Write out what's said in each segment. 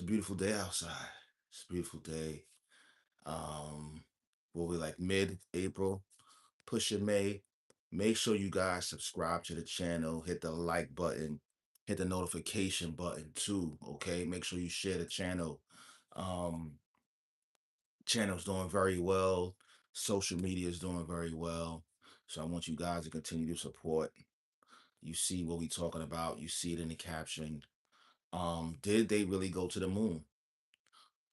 It's a beautiful day outside. It's a beautiful day. Um, we'll be like mid-April, pushing May. Make sure you guys subscribe to the channel, hit the like button, hit the notification button too. Okay, make sure you share the channel. Um, Channel's doing very well. Social media is doing very well. So I want you guys to continue to support. You see what we talking about. You see it in the caption. Did they really go to the moon?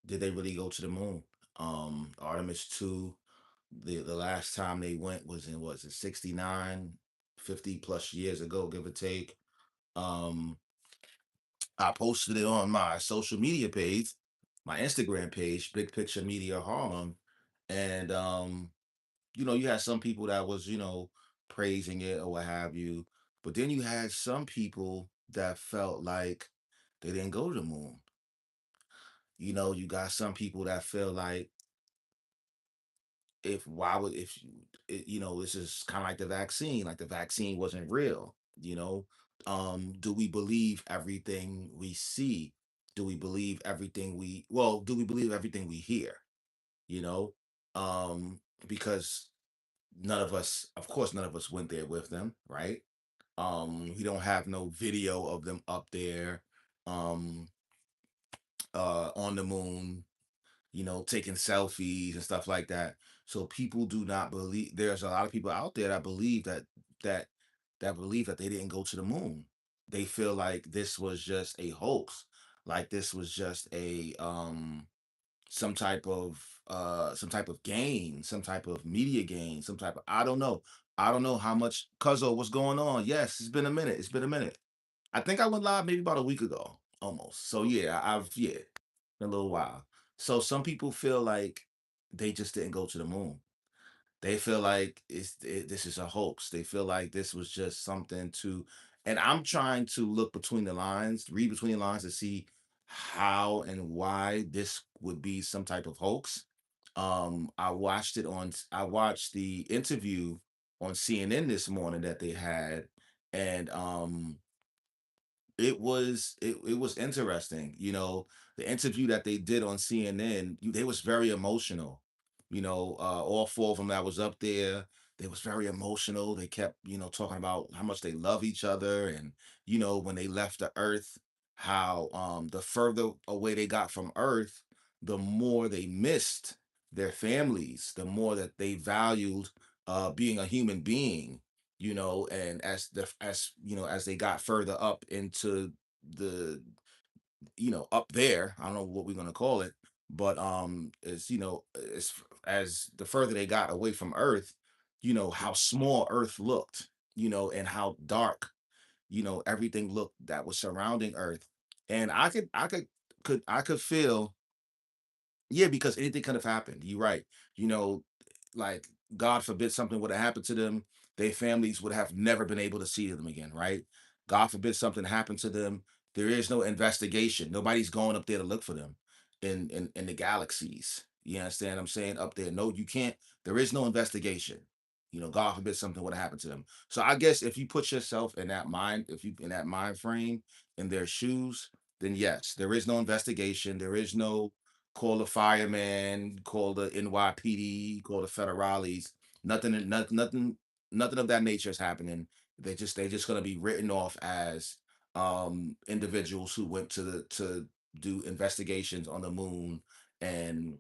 Did they really go to the moon? Artemis 2, the last time they went was in, was it 69, 50 plus years ago, give or take. Um, I posted it on my social media page, my Instagram page, Big Picture Media Harlem. And you had some people that was, praising it or what have you. But then you had some people that felt like they didn't go to the moon. You got some people that feel like, if why would if you this is kind of like the vaccine wasn't real. Do we believe everything we see? Do we believe everything do we believe everything we hear? you know um because none of us, of course, none of us went there with them, right? We don't have no video of them up there, um on the moon, taking selfies and stuff like that. So people do not believe. There's a lot of people out there that believe that that believe that they didn't go to the moon. They feel like this was just a hoax, like this was just a some type of gain, some type of media gain, some type of, I don't know. I don't know how much. Cuzzo, what's going on? Yes, it's been a minute. It's been a minute. I think I went live maybe about a week ago, almost. So yeah, been a little while. So some people feel like they just didn't go to the moon. They feel like this is a hoax. They feel like this was just something to, and I'm trying to look between the lines, read between the lines to see how and why this would be some type of hoax. I watched the interview on CNN this morning that they had, and it was interesting. The interview that they did on CNN, they was very emotional. All four of them that was up there, they was very emotional. They kept, talking about how much they love each other, and when they left the earth, how the further away they got from earth, the more they missed their families, the more that they valued being a human being. And as they got further up into the, up there, I don't know what we're going to call it, but as the further they got away from earth, how small earth looked, and how dark, everything looked that was surrounding earth. And I could feel, yeah, because anything could have happened. You're right. You know, like, God forbid something would have happened to them, their families would have never been able to see them again, right? God forbid something happened to them. There is no investigation. Nobody's going up there to look for them in the galaxies. You understand what I'm saying? Up there. No, you can't. There is no investigation. God forbid something would have happened to them. So I guess if you put yourself in that mind, if you in that mind frame, in their shoes, then yes, there is no investigation. There is no call the fireman, call the NYPD, call the federales. Nothing of that nature is happening. They're just gonna be written off as individuals who went to do investigations on the moon, and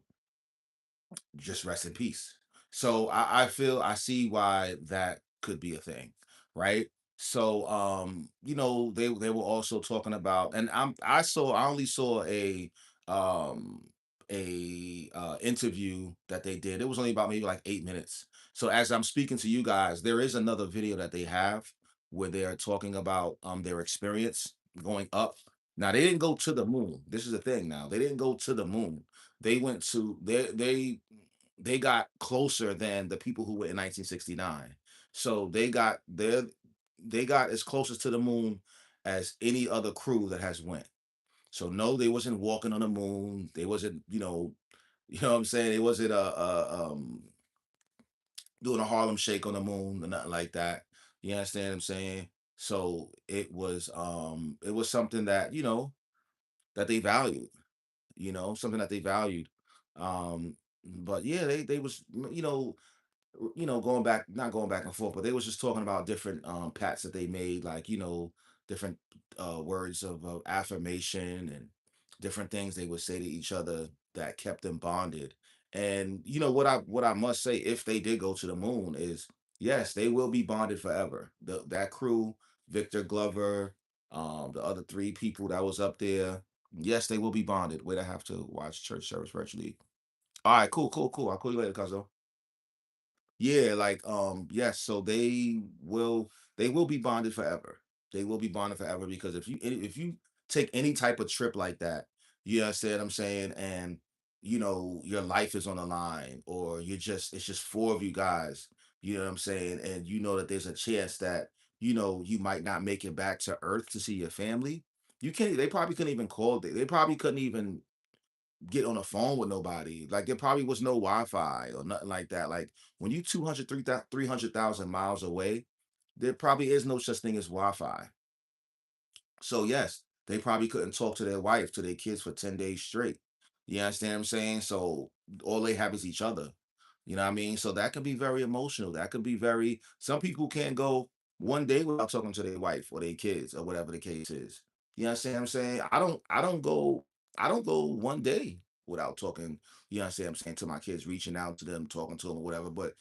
just rest in peace. So I feel, I see why that could be a thing, right? So they were also talking about, and I only saw um a interview that they did. It was only about maybe like 8 minutes. So as I'm speaking to you guys, there is another video that they have where they're talking about their experience going up. Now they didn't go to the moon. This is the thing. Now they didn't go to the moon. They got closer than the people who were in 1969. So they got as closest to the moon as any other crew that has went. So no, they wasn't walking on the moon. They wasn't, you know what I'm saying? They wasn't doing a Harlem Shake on the moon or nothing like that. You understand what I'm saying? So it was something that, that they valued. something that they valued. But yeah, they was going back, not going back and forth, but they was just talking about different pats that they made, like different words of affirmation and different things they would say to each other that kept them bonded. And what I must say, if they did go to the moon, is yes, they will be bonded forever. That crew, Victor Glover, the other three people that was up there, yes, they will be bonded. Wait, I have to watch church service virtually. All right, cool, cool, cool. I'll call you later, Cuzzo. Yeah, like yes, so they will be bonded forever. They will be bonded forever because if you take any type of trip like that, you understand what I'm saying, and your life is on the line, or it's just four of you guys, you know what I'm saying, and you know that there's a chance that you might not make it back to Earth to see your family. You can't They probably couldn't even call, they probably couldn't even get on the phone with nobody. Like there probably was no Wi-Fi or nothing like that. Like when you 200, 300,000 miles away, there probably is no such thing as Wi-Fi. So yes, they probably couldn't talk to their wife, to their kids for 10 days straight. You understand what I'm saying? So all they have is each other. You know what I mean? So that can be very emotional. That could be very, some people can't go one day without talking to their wife or their kids or whatever the case is. You understand what I'm saying? I don't go one day without talking, you understand what I'm saying, to my kids, reaching out to them, talking to them or whatever. But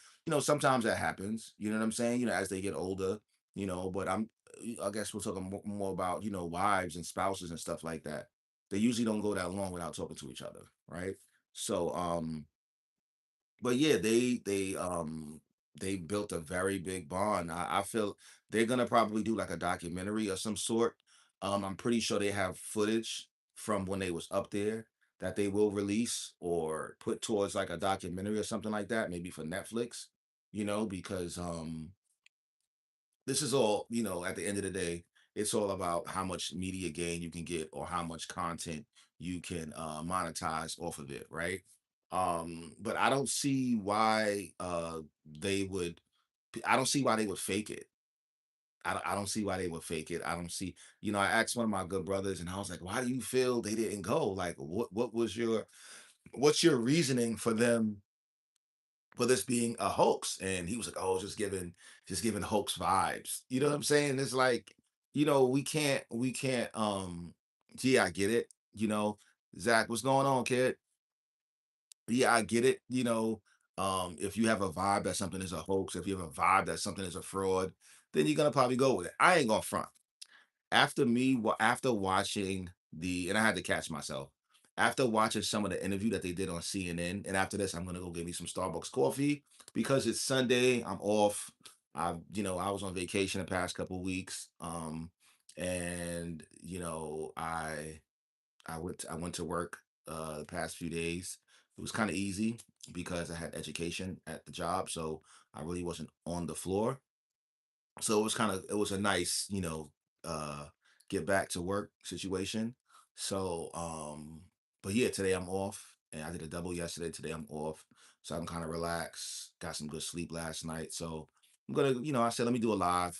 sometimes that happens, you know what I'm saying? As they get older, but I guess we're talking more about wives and spouses and stuff like that. They usually don't go that long without talking to each other, right? So, but yeah, they built a very big bond. I feel they're gonna probably do like a documentary of some sort. I'm pretty sure they have footage from when they was up there that they will release or put towards like a documentary or something like that, maybe for Netflix. Because this is all, at the end of the day, it's all about how much media gain you can get or how much content you can monetize off of it, right? But I don't see why they would I don't see why they would fake it. I don't see why they would fake it. I don't see, I asked one of my good brothers and I was like, why do you feel they didn't go? Like what's your reasoning for them, for this being a hoax? And he was like, oh, just giving hoax vibes. You know what I'm saying? It's like, we can't gee, I get it. Zach, what's going on, kid? Yeah, I get it. If you have a vibe that something is a hoax, if you have a vibe that something is a fraud, then you're gonna probably go with it. I ain't gonna front. After watching and I had to catch myself. After watching some of the interview that they did on CNN, and after this, I'm gonna go get me some Starbucks coffee because it's Sunday. I'm off. I was on vacation the past couple weeks. And I went to work the past few days. It was kind of easy because I had education at the job, so I really wasn't on the floor. So it was a nice, uh get back to work situation. So but yeah, today I'm off and I did a double yesterday. Today I'm off. So I'm kind of relaxed. Got some good sleep last night. So I'm gonna, I said let me do a live.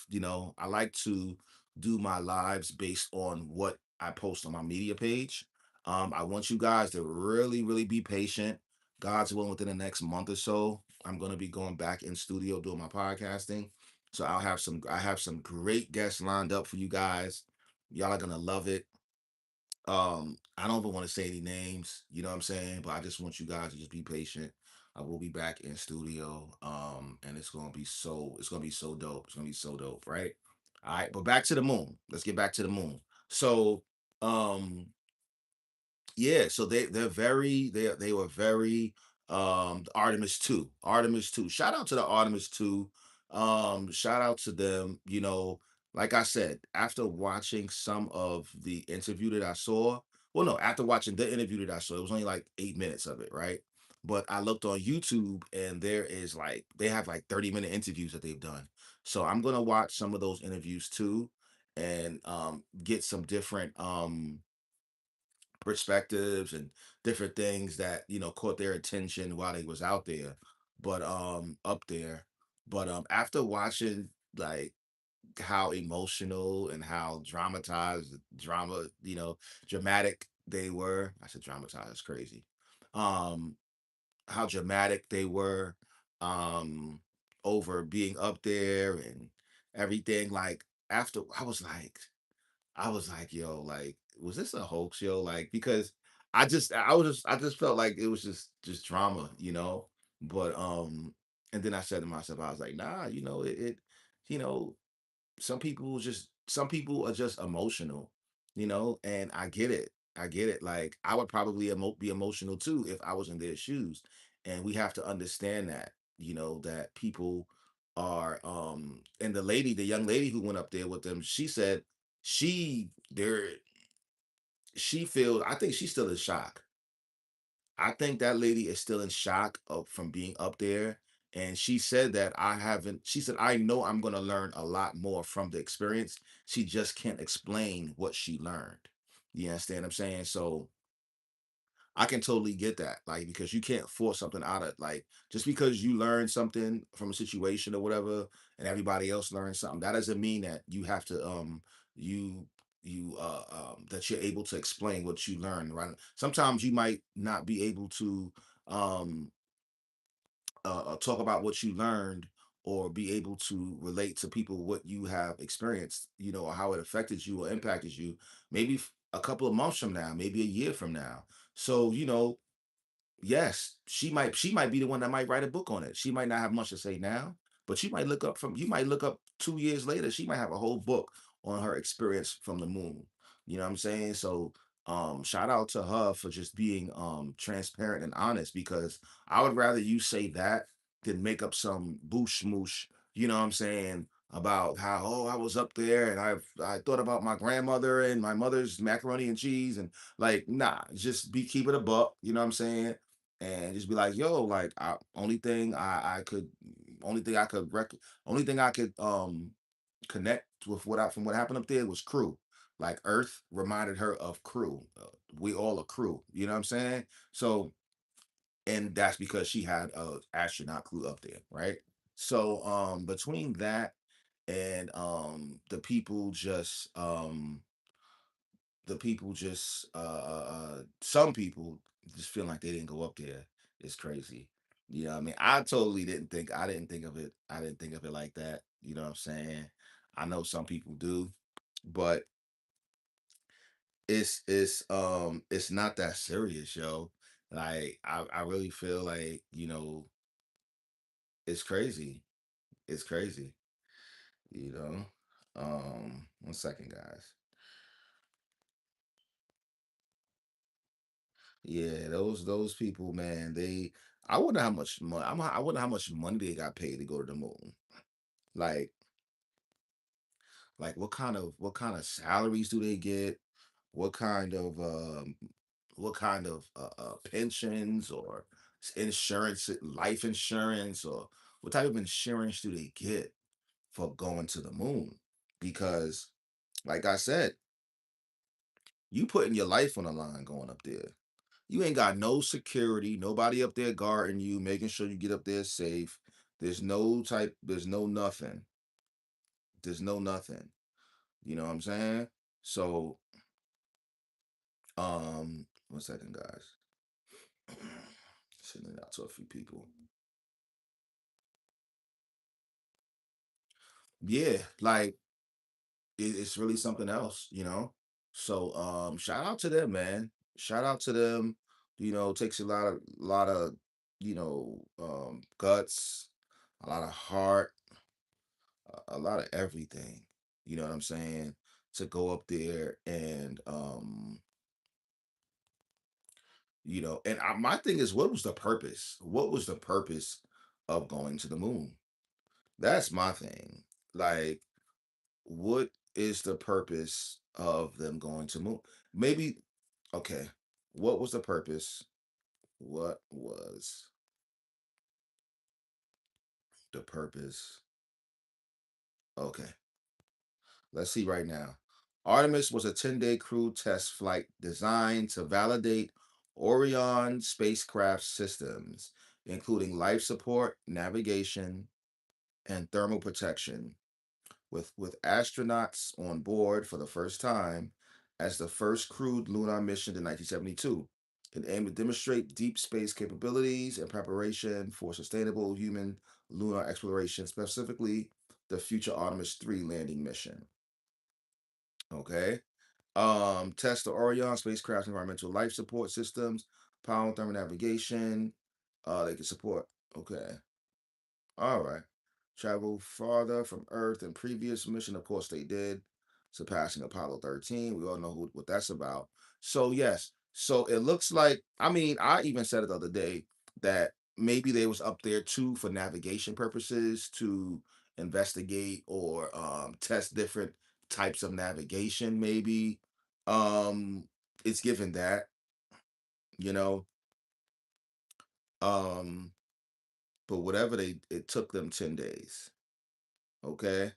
I like to do my lives based on what I post on my media page. I want you guys to really, really be patient. God's willing, within the next month or so, I'm gonna be going back in studio doing my podcasting. So I have some great guests lined up for you guys. Y'all are gonna love it. I don't even want to say any names, you know what I'm saying? But I just want you guys to just be patient. I will be back in studio. And it's gonna be so dope. It's gonna be so dope, right? All right, but back to the moon. Let's get back to the moon. So um yeah, so they were very Artemis 2. Artemis 2. Shout out to the Artemis 2. Shout out to them, like I said, after watching some of the interview that I saw, well no, after watching the interview that I saw, it was only like 8 minutes of it, right? But I looked on YouTube and they have like 30-minute interviews that they've done. So I'm going to watch some of those interviews too and get some different perspectives and different things that caught their attention while they was out there, but up there. But after watching like how emotional and how dramatized dramatic they were. I said dramatized. It's crazy. Um, how dramatic they were, um, over being up there and everything. Like after, I was like, yo, like, was this a hoax, yo? Like, because I just felt like it was just drama, you know. But and then I said to myself, I was like, nah, you know, some people are just emotional, and I get it. I get it. Like I would probably be emotional too if I was in their shoes. And we have to understand that, that people are and the young lady who went up there with them, she said she there she feels I think she's still in shock. I think that lady is still in shock from being up there. And she said that she said, I know I'm going to learn a lot more from the experience. She just can't explain what she learned. You understand what I'm saying? So I can totally get that. Like, because you can't force something out of, like, just because you learn something from a situation or whatever, and everybody else learns something, that doesn't mean that you have to, you, that you're able to explain what you learned, right? Sometimes you might not be able to, um, talk about what you learned or be able to relate to people what you have experienced, or how it affected you or impacted you, maybe a couple of months from now, maybe a year from now. So, yes, she might be the one that might write a book on it. She might not have much to say now, but you might look up 2 years later, she might have a whole book on her experience from the moon. You know what I'm saying? So shout out to her for just being transparent and honest, because I would rather you say that than make up some boosh smoosh, you know what I'm saying, about how, oh, I was up there and I thought about my grandmother and my mother's macaroni and cheese, and like, nah, just keep it a buck, you know what I'm saying? And just be like, yo, like, only thing I could only thing I could connect with from what happened up there was crew. Like Earth reminded her of crew. We all a crew, you know what I'm saying? So, and that's because she had a astronaut crew up there, right? So, between that and the people just some people just feel like they didn't go up there. It's crazy. You know what I mean? I didn't think of it. I didn't think of it like that. You know what I'm saying? I know some people do, but it's not that serious, yo. Like I really feel like, it's crazy. It's crazy, you know. 1 second, guys. Yeah, those people, man, I wonder how much money I wonder how much money they got paid to go to the moon. Like what kind of salaries do they get? What kind of pensions or insurance, life insurance, or what type of insurance do they get for going to the moon? Because like I said, you putting your life on the line going up there. You ain't got no security, nobody up there guarding you, making sure you get up there safe. There's no nothing. There's no nothing. You know what I'm saying? So, 1 second, guys. Sending it out to a few people. Yeah, like it's really something else, you know. So, shout out to them, man. Shout out to them. Takes a lot of, guts, a lot of heart, a lot of everything. You know what I'm saying? To go up there and my thing is, what was the purpose? What was the purpose of going to the moon? That's my thing. Like, what is the purpose of them going to moon? Maybe, okay. What was the purpose? What was the purpose? Okay. Let's see right now. Artemis was a 10-day crew test flight designed to validate Orion spacecraft systems, including life support, navigation, and thermal protection. With astronauts on board for the first time, as the first crewed lunar mission in 1972. It aimed to demonstrate deep space capabilities and preparation for sustainable human lunar exploration, specifically the future Artemis 3 landing mission. Okay. Test the Orion spacecraft's environmental life support systems, power and thermal navigation. They can support. Okay. All right. Travel farther from Earth than previous mission. Of course, they did, surpassing Apollo 13. We all know what that's about. So, yes. So it looks like, I mean, I even said it the other day that maybe they was up there too for navigation purposes to investigate or test different types of navigation, maybe. Um, it's given that, you know. Um, but whatever it took them 10 days. Okay.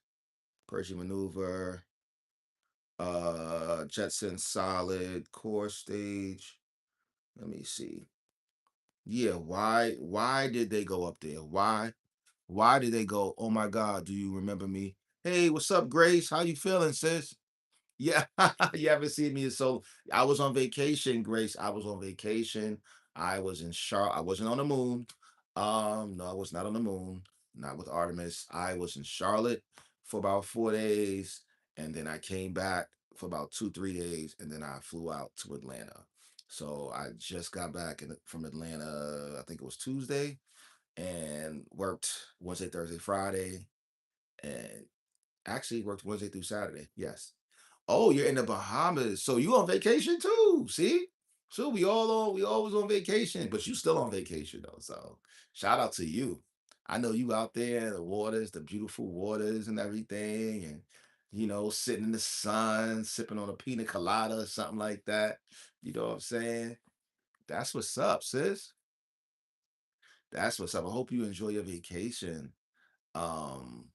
Pershing maneuver, Jetson solid, core stage. Let me see. Yeah, why did they go up there? Why did they go, "Oh my God, do you remember me? Hey, what's up, Grace? How you feeling, sis?" Yeah, you haven't seen me. So I was on vacation, Grace. I was on vacation. I was in Charlotte. I wasn't on the moon. No, I was not on the moon. Not with Artemis. I was in Charlotte for about 4 days, and then I came back for about 2, 3 days, and then I flew out to Atlanta. So I just got back from Atlanta. I think it was Tuesday, and worked Wednesday, Thursday, Friday, and actually worked Wednesday through Saturday. Yes. Oh, you're in the Bahamas. So you on vacation too. See? So we always on vacation, but you still on vacation though. So shout out to you. I know you out there in the waters, the beautiful waters and everything, and sitting in the sun, sipping on a pina colada or something like that. You know what I'm saying? That's what's up, sis. That's what's up. I hope you enjoy your vacation. Um,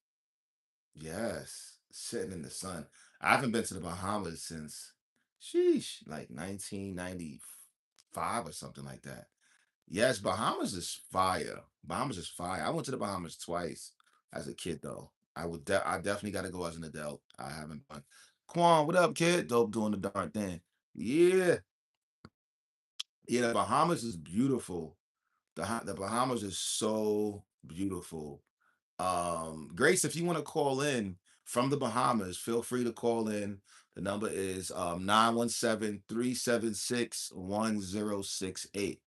Yes, sitting in the sun. I haven't been to the Bahamas since, sheesh, like 1995 or something like that. Yes, Bahamas is fire. Bahamas is fire. I went to the Bahamas twice as a kid, though. I definitely got to go as an adult. I haven't been. Quan, what up, kid? Dope doing the darn thing. Yeah, yeah. The Bahamas is beautiful. The Bahamas is so beautiful. Grace, if you want to call in from the Bahamas, feel free to call in. The number is 917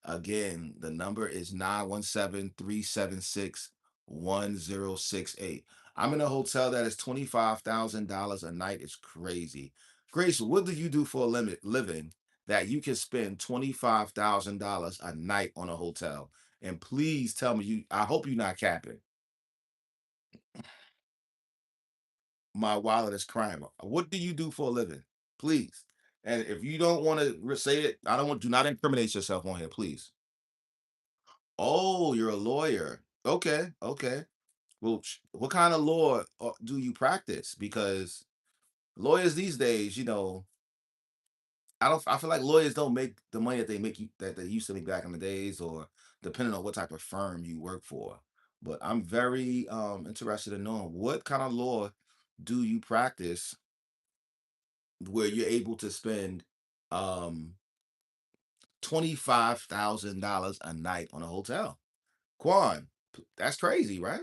Again, the number is 917-376-1068. I'm in a hotel that is $25,000 a night. It's crazy. Grace, what do you do for a living that you can spend $25,000 a night on a hotel? And please tell me I hope you're not capping. My wallet is crying. What do you do for a living? Please. And if you don't want to say it, I don't want do not incriminate yourself on here, please. Oh, you're a lawyer. Okay, okay. Well, what kind of law do you practice? Because lawyers these days, I don't. I feel like lawyers don't make the money that they used to make back in the days, or depending on what type of firm you work for. But I'm very interested in knowing what kind of law do you practice where you're able to spend um $25,000 a night on a hotel. Quan, that's crazy, right?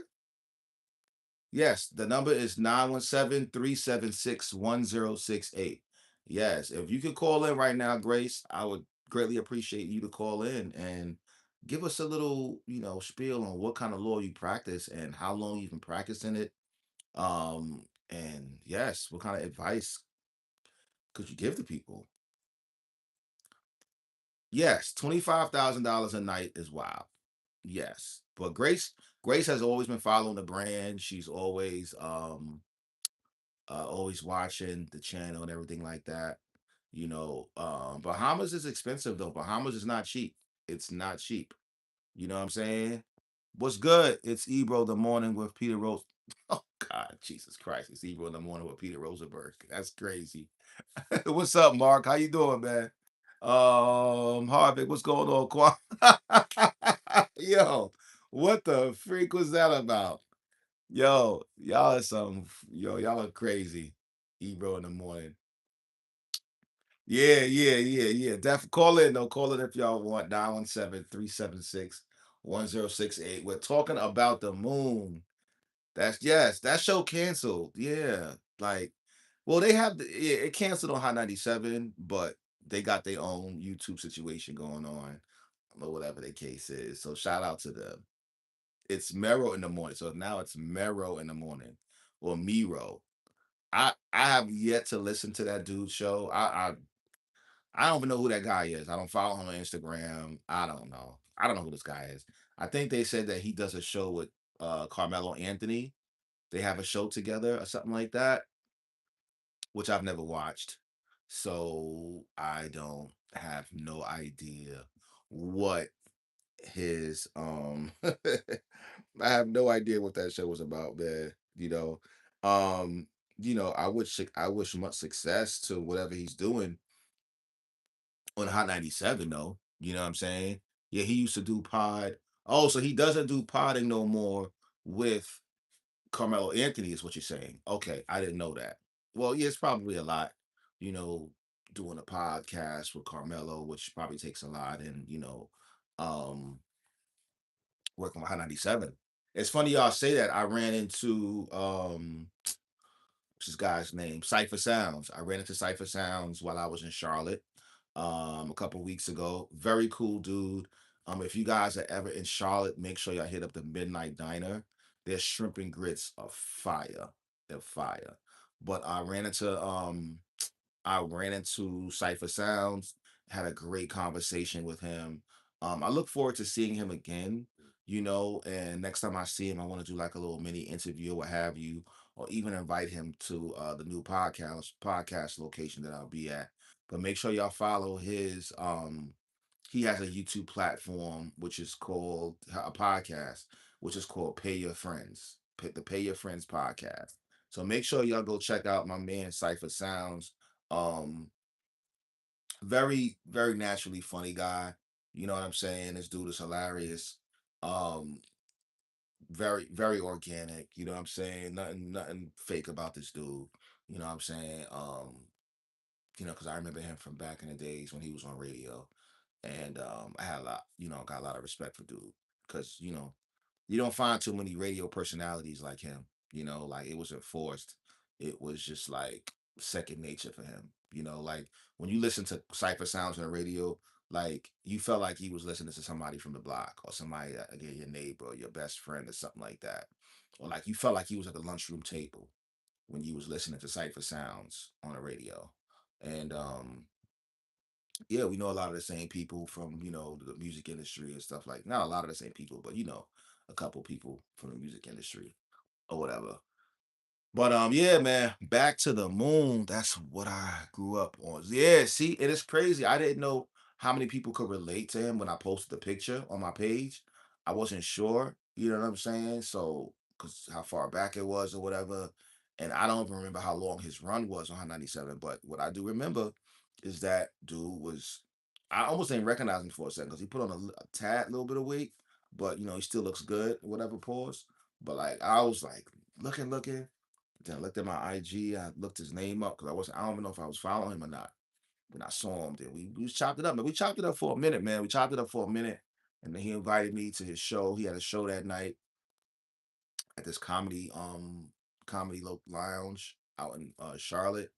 Yes, the number is 917-376-1068. Yes, if you could call in right now, Grace, I would greatly appreciate you to call in and give us a little, spiel on what kind of law you practice and how long you've been practicing it. And yes, what kind of advice could you give to people? Yes, $25,000 a night is wild. Yes, but Grace has always been following the brand. She's always watching the channel and everything like that. Bahamas is expensive though. Bahamas is not cheap. It's not cheap. You know what I'm saying? What's good? It's Ebro the morning with Peter Rose. Oh God, Jesus Christ! It's Ebro in the morning with Peter Rosenberg. That's crazy. What's up, Mark? How you doing, man? Harvick, what's going on, Quan? Yo, what the freak was that about? Yo, y'all are crazy. Ebro in the morning. Yeah, yeah, yeah, yeah. Call in though. Call in if y'all want. 917-376-1068. We're talking about the moon. That's yes, that show canceled. Yeah. Like, well, they have yeah, it canceled on Hot 97, but they got their own YouTube situation going on, or whatever the case is. So shout out to them. It's Mero in the morning. So now it's Mero in the morning. Or Miro. I have yet to listen to that dude's show. I don't even know who that guy is. I don't follow him on Instagram. I don't know. I don't know who this guy is. I think they said that he does a show with Carmelo Anthony. They have a show together or something like that, which I've never watched. So I don't have no idea what his I have no idea what that show was about, man. Um, I wish much success to whatever he's doing on Hot 97 though. You know what I'm saying? Yeah, he used to do pod. Oh, so he doesn't do podding no more with Carmelo Anthony, is what you're saying. Okay, I didn't know that. Well, yeah, it's probably a lot, you know, doing a podcast with Carmelo, which probably takes a lot, and um working with Hot 97. It's funny y'all say that. I ran into what's this guy's name? Cypher Sounds. I ran into Cypher Sounds while I was in Charlotte a couple weeks ago. Very cool dude. If you guys are ever in Charlotte, make sure y'all hit up the Midnight Diner. Their shrimp and grits are fire. They're fire. But I ran into Cypher Sounds, had a great conversation with him. I look forward to seeing him again, and next time I see him, I want to do like a little mini interview or what have you, or even invite him to the new podcast location that I'll be at. But make sure y'all follow his he has a YouTube platform which is called a podcast, which is called Pay Your Friends. The Pay Your Friends podcast. So make sure y'all go check out my man Cypher Sounds. Um, very, very naturally funny guy. You know what I'm saying? This dude is hilarious. Um, very, very organic. You know what I'm saying? Nothing fake about this dude. You know what I'm saying? Because I remember him from back in the days when he was on radio. And I had a lot, got a lot of respect for dude. Because, you don't find too many radio personalities like him. Like it wasn't forced. It was just like second nature for him. Like when you listen to Cypher Sounds on the radio, like you felt like he was listening to somebody from the block or somebody again your neighbor or your best friend or something like that. Or like you felt like he was at the lunchroom table when you was listening to Cypher Sounds on the radio. And yeah, we know a lot of the same people from the music industry and stuff, like not a lot of the same people, but a couple people from the music industry or whatever. But yeah, man, back to the moon. That's what I grew up on. Yeah, see, it is crazy. I didn't know how many people could relate to him when I posted the picture on my page. I wasn't sure, you know what I'm saying? So, because how far back it was or whatever. And I don't even remember how long his run was on Hot 97. But what I do remember is that dude was, I almost didn't recognize him for a second because he put on a tad little bit of weight, but he still looks good, whatever, pause. But like, I was like, looking. Then I looked at my IG. I looked his name up because I don't even know if I was following him or not. Then I saw him. Then we chopped it up, man. We chopped it up for a minute, man. We chopped it up for a minute, and then he invited me to his show. He had a show that night at this lounge out in Charlotte.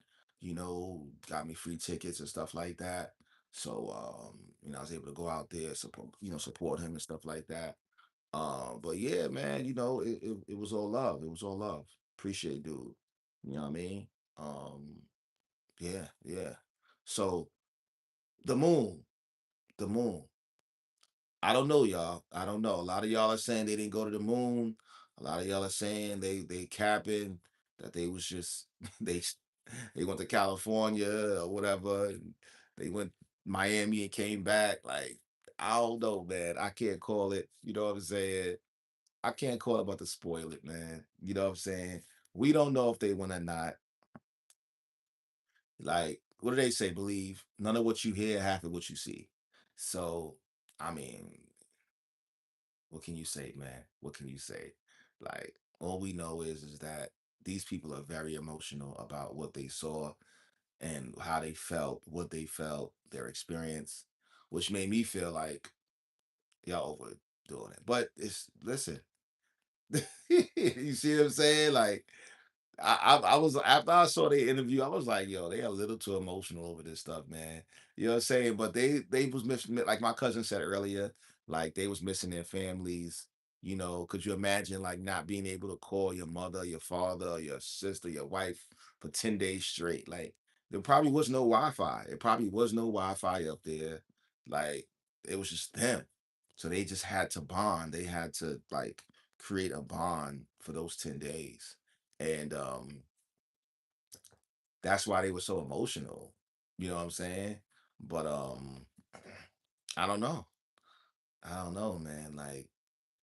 Got me free tickets and stuff like that. So I was able to go out there support him and stuff like that. But yeah, man, it was all love. It was all love. Appreciate dude. You know what I mean? Um, yeah, yeah. So the moon, the moon. I don't know, y'all. I don't know. A lot of y'all are saying they didn't go to the moon. A lot of y'all are saying they capping that they was just they went to California or whatever. And they went Miami and came back. Like I don't know, man. I can't call it. You know what I'm saying? I can't call it about to spoil it, man. You know what I'm saying? We don't know if they win or not. Like, what do they say? Believe none of what you hear, half of what you see. So, I mean, what can you say, man? What can you say? Like, all we know is that these people are very emotional about what they saw, and how they felt, what they felt, their experience, which made me feel like y'all overdoing it. But it's listen, you see what I'm saying? Like I was after I saw the interview, I was like, yo, they a little too emotional over this stuff, man. You know what I'm saying? But they was missing, like my cousin said earlier, like they was missing their families. You know, could you imagine like not being able to call your mother, your father, your sister, your wife for 10 days straight? Like there probably was no Wi-Fi. It probably was no Wi-Fi up there. Like it was just them. So they just had to bond. They had to like create a bond for those 10 days. And that's why they were so emotional. You know what I'm saying? But I don't know. I don't know, man. Like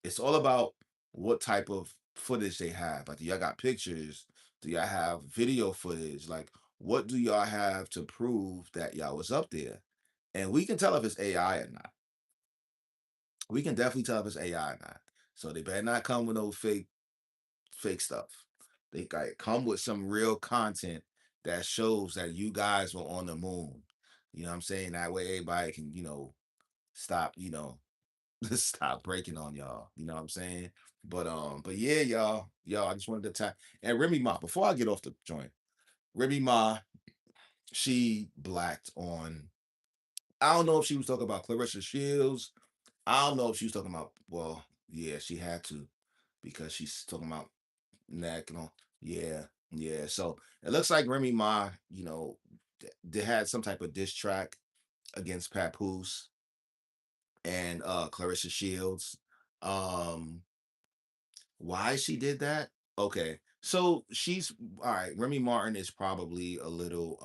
it's all about what type of footage they have. Like do y'all got pictures? Do y'all have video footage? Like what do y'all have to prove that y'all was up there? And we can tell if it's AI or not. We can definitely tell if it's AI or not. So they better not come with no fake stuff. They like come with some real content that shows that you guys were on the moon. You know what I'm saying? That way everybody can, stop, stop breaking on y'all. You know what I'm saying? But yeah, y'all, I just wanted to tap and Remy Ma, before I get off the joint, Remy Ma, she blacked on I don't know if she was talking about Clarissa Shields. I don't know if she was talking about well, yeah, she had to because she's talking about neck and all. Yeah, yeah. So it looks like Remy Ma, they had some type of diss track against Papoose and Clarissa Shields. Um, why she did that? Okay. So she's all right. Remy Martin is probably a little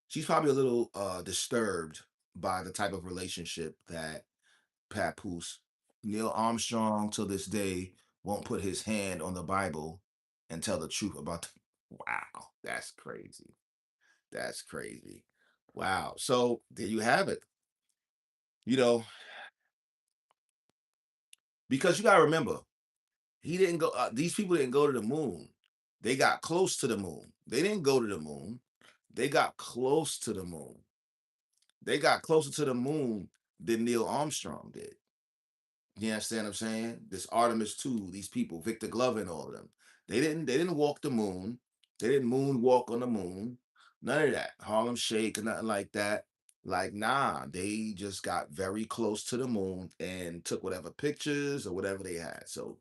she's probably a little disturbed by the type of relationship that Papoose, Neil Armstrong to this day won't put his hand on the Bible and tell the truth about wow, that's crazy. That's crazy. Wow. So there you have it. You know, because you gotta remember, he didn't go these people didn't go to the moon. They got close to the moon. They didn't go to the moon. They got close to the moon. They got closer to the moon than Neil Armstrong did. You understand what I'm saying? This Artemis 2, these people, Victor Glover and all of them. They didn't walk the moon. They didn't moonwalk on the moon. None of that. Harlem Shake and nothing like that. Like, nah, they just got very close to the moon and took whatever pictures or whatever they had. So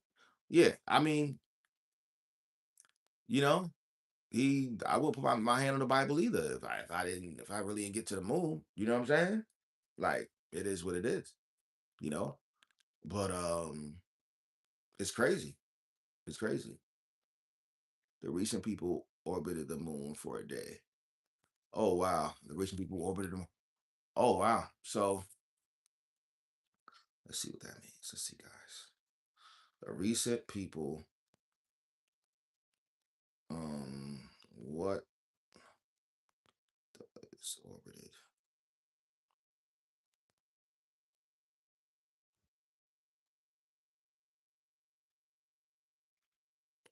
yeah, I mean, you know, I wouldn't put my hand on the Bible either if I really didn't get to the moon. You know what I'm saying? Like, it is what it is, you know? But it's crazy. It's crazy. The recent people orbited the moon for a day. Oh wow. The recent people orbited the moon. Oh wow. So let's see what that means. Let's see, guys. The recent people what is orbited?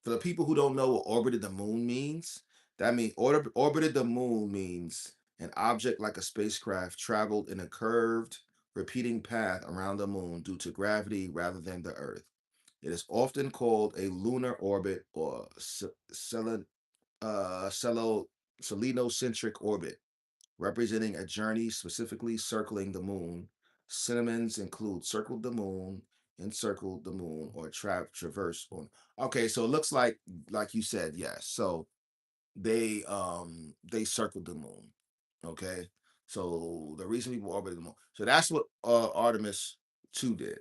For the people who don't know what orbited the moon means, that means orbited the moon means an object like a spacecraft traveled in a curved, repeating path around the moon due to gravity rather than the Earth. It is often called a lunar orbit or celo- selenocentric orbit, representing a journey specifically circling the moon. Synonyms include circled the moon, encircled the moon, or traverse on. Okay, so it looks like you said, yes. So they circled the moon. Okay. So the reason people orbited the moon. So that's what Artemis 2 did.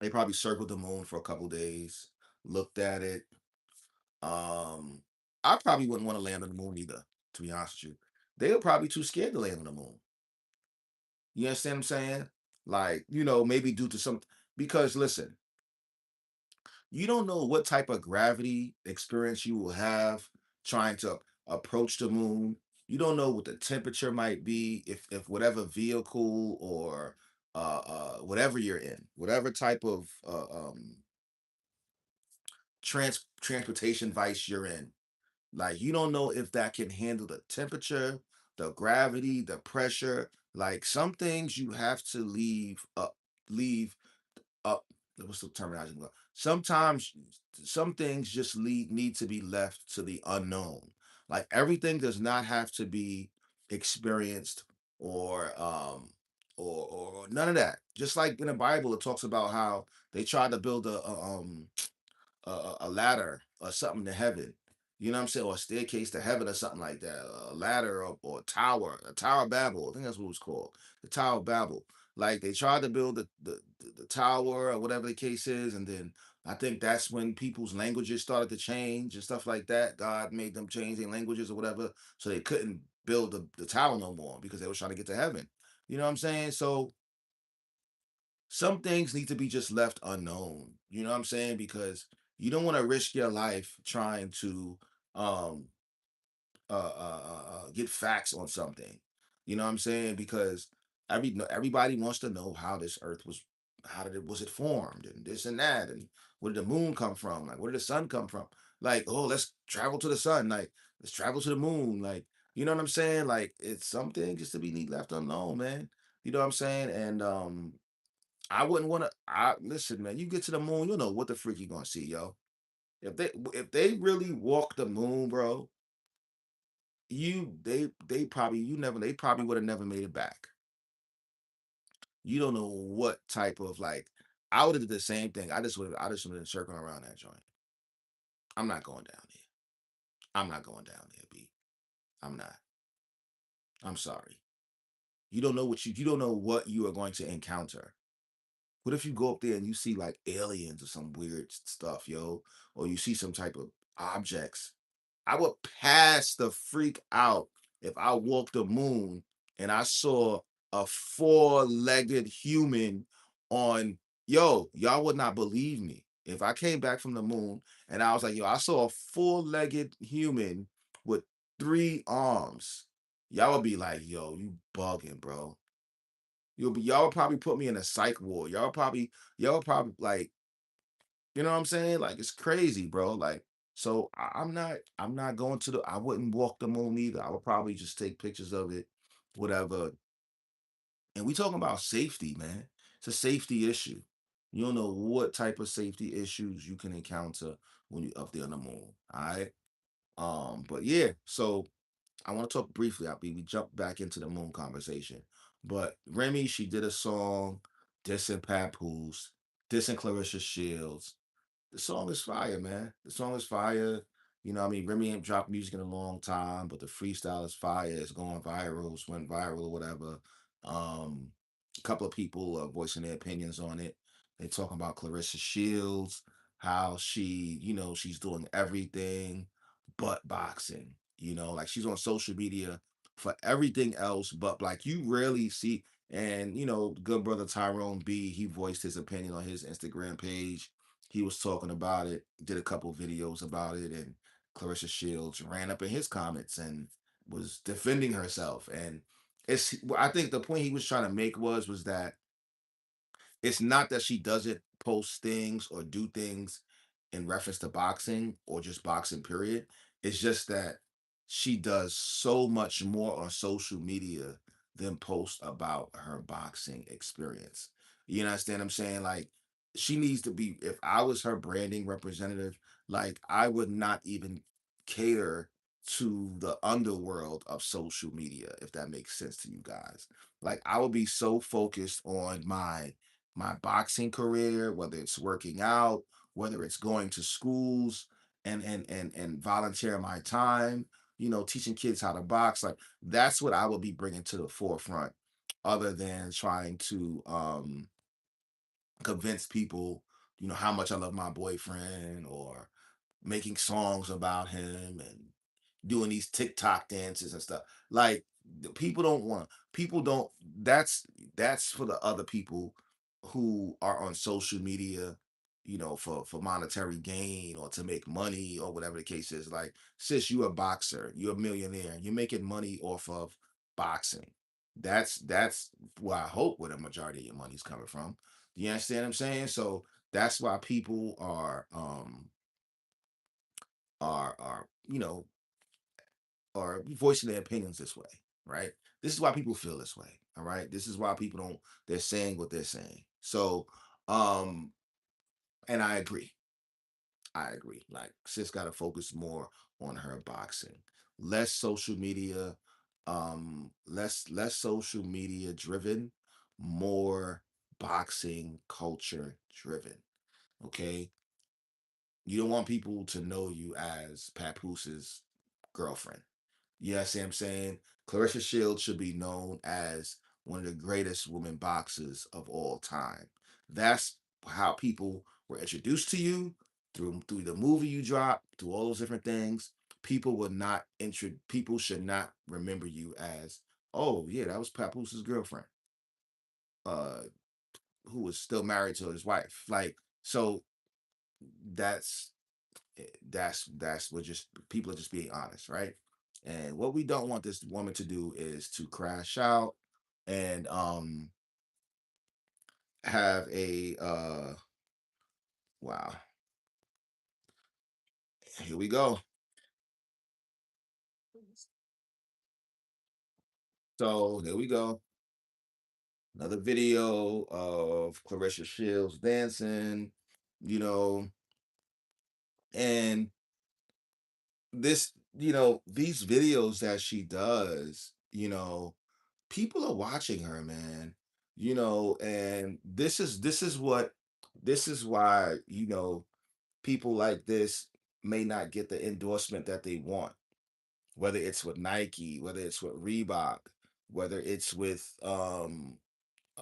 They probably circled the moon for a couple days, looked at it. Um, I probably wouldn't want to land on the moon either, to be honest with you. They were probably too scared to land on the moon. You understand what I'm saying? Like, maybe due to some because listen, you don't know what type of gravity experience you will have trying to approach the moon. You don't know what the temperature might be if whatever vehicle or whatever you're in, whatever type of transportation vice you're in, Like you don't know if that can handle the temperature, the gravity, the pressure. Like some things you have to leave up. What's the terminology? Sometimes some things just need to be left to the unknown. Like everything does not have to be experienced or or none of that. Just like in the Bible, it talks about how they tried to build a ladder or something to heaven. You know what I'm saying? Or a staircase to heaven or something like that. A ladder or a tower of Babel. I think that's what it was called. The Tower of Babel. Like they tried to build the tower or whatever the case is. And then I think that's when people's languages started to change and stuff like that. God made them change their languages or whatever. So they couldn't build the tower no more because they were trying to get to heaven. You know what I'm saying? So some things need to be just left unknown. You know what I'm saying? Because you don't want to risk your life trying to um get facts on something. You know what I'm saying? Because everybody wants to know how this earth was, how did it was it formed and this and that, and where did the moon come from? Like where did the sun come from? Like, oh, let's travel to the sun, like let's travel to the moon, like you know what I'm saying? Like it's something just to be left unknown, man. You know what I'm saying? And I wouldn't want to. I listen, man. You get to the moon, you know what the freak you gonna see, yo. If they really walk the moon, bro, they probably you never they probably would have never made it back. You don't know what type of like. I would have did the same thing. I just would have been circling around that joint. I'm not going down there. I'm not going down there, B. I'm not. I'm sorry. You don't know what you are going to encounter. What if you go up there and you see like aliens or some weird stuff, yo, or you see some type of objects? I would pass the freak out if I walked the moon and I saw a four-legged human on, yo, y'all would not believe me. If I came back from the moon and I was like, yo, I saw a four-legged human with three arms, y'all would be like, yo, you bugging, bro. Y'all would probably put me in a psych ward. Y'all probably like, you know what I'm saying? Like it's crazy, bro. Like, so I'm not going to I wouldn't walk the moon either. I would probably just take pictures of it, whatever. And we talking about safety, man. It's a safety issue. You don't know what type of safety issues you can encounter when you up there on the moon. All right. But yeah, so I want to talk briefly. We jumped back into the moon conversation. But Remy, she did a song dissing Papoose, dissing Clarissa Shields. The song is fire, man. The song is fire. You know, I mean, Remy ain't dropped music in a long time, but the freestyle is fire. It's going viral. It's went viral or whatever. Um, a couple of people are voicing their opinions on it. They talking about Clarissa Shields, how she, she's doing everything but boxing. Like she's on social media for everything else, but like you rarely see. And good brother Tyrone B, he voiced his opinion on his Instagram page. He was talking about it, did a couple videos about it, and Clarissa Shields ran up in his comments and was defending herself. And I think the point he was trying to make was that it's not that she doesn't post things or do things in reference to boxing or just boxing period. It's just that she does so much more on social media than post about her boxing experience. You understand what I'm saying? Like she needs to be, if I was her branding representative, like I would not even cater to the underworld of social media, if that makes sense to you guys. Like I would be so focused on my boxing career, whether it's working out, whether it's going to schools and volunteering my time, teaching kids how to box. Like that's what I would be bringing to the forefront, other than trying to convince people, how much I love my boyfriend or making songs about him and doing these TikTok dances and stuff. Like people don't want people don't that's for the other people who are on social media, for monetary gain or to make money or whatever the case is. Like, sis, you a boxer, you're a millionaire, you're making money off of boxing. That's where I hope where the majority of your money's coming from. Do you understand what I'm saying? So that's why people are or voicing their opinions this way, right? This is why people feel this way. All right. This is why people don't, they're saying what they're saying. So, um, and I agree. I agree. Like sis got to focus more on her boxing. Less social media, less social media driven, more boxing culture driven. Okay. You don't want people to know you as Papooses girlfriend. You know what I'm saying? Clarissa Shields should be known as one of the greatest women boxers of all time. That's how people were introduced to you through the movie you dropped, through all those different things. People would not people should not remember you as, oh yeah, that was Papooses girlfriend. Uh who was still married to his wife. Like, so that's that's what, just people are just being honest, right? And what we don't want this woman to do is to crash out and have a wow, here we go. So there we go, another video of Clarissa Shields dancing, you know. And this, these videos that she does, people are watching her, man. And this is why, people like this may not get the endorsement that they want, whether it's with Nike, whether it's with Reebok, whether it's with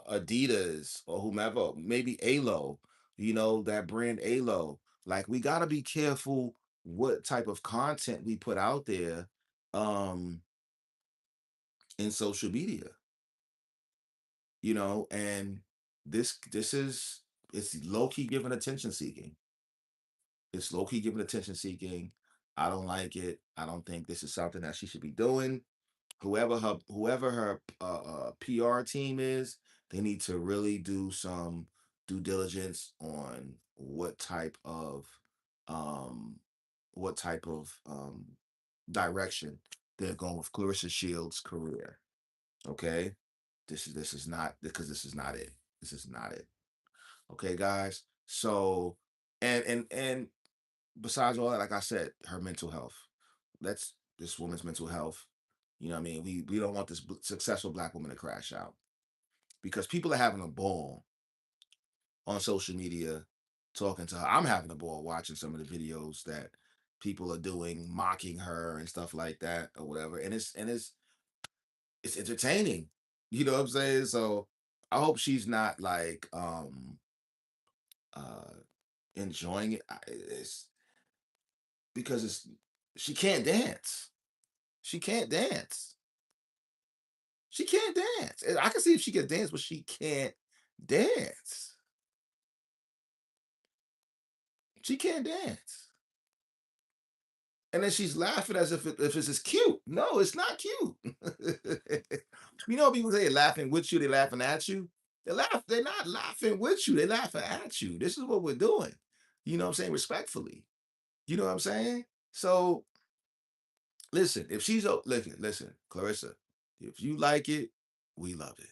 Adidas or whomever, maybe Alo, that brand Alo. Like, we got to be careful what type of content we put out there um in social media, and this is, it's low key giving attention seeking. It's low key giving attention seeking. I don't like it. I don't think this is something that she should be doing. Whoever her PR team is, they need to really do some due diligence on um what type of direction they're going with Clarissa Shields' career. Okay, this is not, because this is not it. This is not it. Okay, guys. So, and besides all that, like I said, her mental health. That's this woman's mental health. You know what I mean? We don't want this successful black woman to crash out, because people are having a ball on social media talking to her. I'm having a ball watching some of the videos that people are doing, mocking her and stuff like that or whatever. And it's entertaining. You know what I'm saying? So I hope she's not like uh enjoying it. It's because it's she can't dance. She can't dance. She can't dance. And I can see if she can dance, but she can't dance. She can't dance. And then she's laughing as if it's cute. No, it's not cute. People say laughing with you, they're laughing at you. They're not laughing with you, they're laughing at you. This is what we're doing. You know what I'm saying? Respectfully. You know what I'm saying? So listen, if she's listen, Clarissa, if you like it, we love it.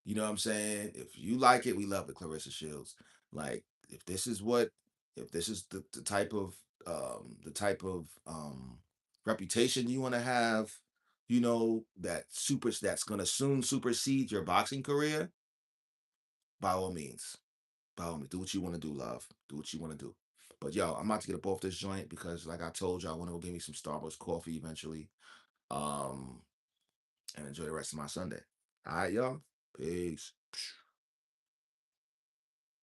You know what I'm saying? If you like it, we love it, Clarissa Shields. Like, if this is what, if this is the type of reputation you want to have, that's gonna soon supersede your boxing career, by all means. By all means, do what you want to do, love. Do what you want to do. But yo, I'm about to get up off this joint because, like I told you, I want to go get me some Starbucks coffee eventually. Um, and enjoy the rest of my Sunday. All right, y'all. Peace.